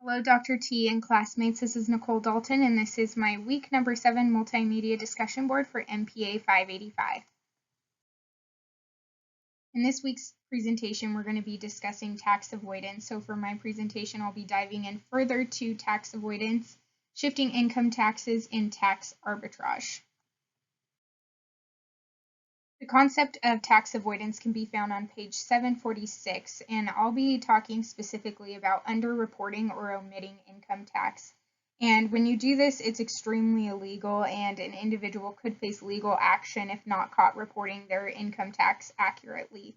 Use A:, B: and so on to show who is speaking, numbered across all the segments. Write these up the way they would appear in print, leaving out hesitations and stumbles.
A: Hello, Dr. T and classmates. This is Nicole Dalton, and this is my week number 7 multimedia discussion board for MPA585. In this week's presentation, we're going to be discussing tax avoidance. So for my presentation, I'll be diving in further to tax avoidance, shifting income taxes, and tax arbitrage. The concept of tax avoidance can be found on page 746, and I'll be talking specifically about underreporting or omitting income tax. And when you do this, it's extremely illegal, and an individual could face legal action if not caught reporting their income tax accurately.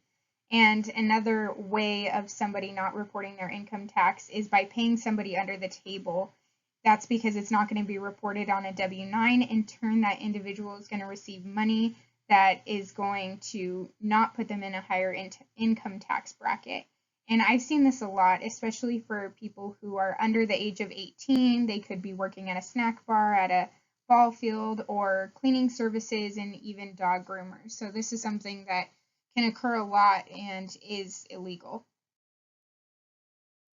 A: And another way of somebody not reporting their income tax is by paying somebody under the table. That's because it's not going to be reported on a W-9. In turn, that individual is going to receive money that is going to not put them in a higher income tax bracket. And I've seen this a lot, especially for people who are under the age of 18. They could be working at a snack bar, at a ball field, or cleaning services, and even dog groomers. So this is something that can occur a lot and is illegal.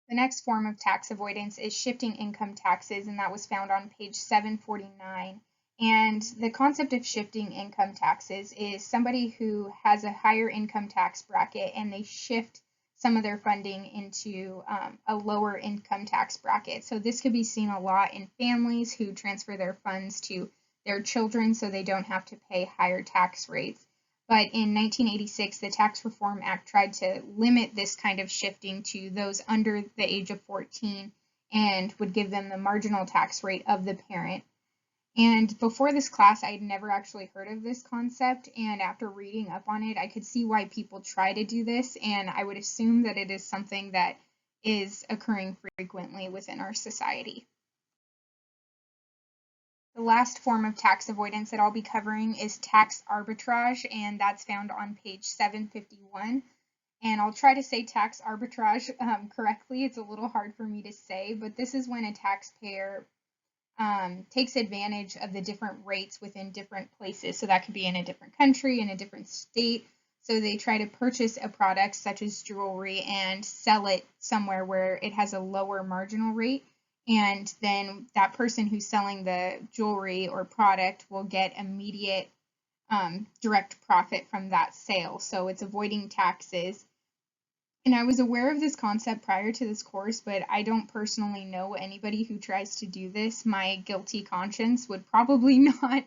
A: The next form of tax avoidance is shifting income taxes, and that was found on page 749. And the concept of shifting income taxes is somebody who has a higher income tax bracket and they shift some of their funding into a lower income tax bracket. So this could be seen a lot in families who transfer their funds to their children so they don't have to pay higher tax rates. But in 1986, the Tax Reform Act tried to limit this kind of shifting to those under the age of 14 and would give them the marginal tax rate of the parent. And before this class, I'd never actually heard of this concept, and after reading up on it, I could see why people try to do this, and I would assume that it is something that is occurring frequently within our society. The last form of tax avoidance that I'll be covering is tax arbitrage, and that's found on page 751. And I'll try to say tax arbitrage correctly. It's a little hard for me to say, but this is when a taxpayer takes advantage of the different rates within different places. So that could be in a different country, in a different state. So they try to purchase a product such as jewelry and sell it somewhere where it has a lower marginal rate. And then that person who's selling the jewelry or product will get immediate direct profit from that sale. So it's avoiding taxes. And I was aware of this concept prior to this course, but I don't personally know anybody who tries to do this. My guilty conscience would probably not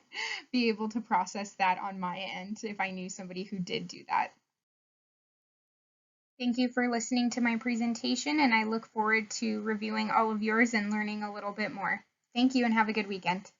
A: be able to process that on my end if I knew somebody who did do that. Thank you for listening to my presentation, and I look forward to reviewing all of yours and learning a little bit more. Thank you and have a good weekend.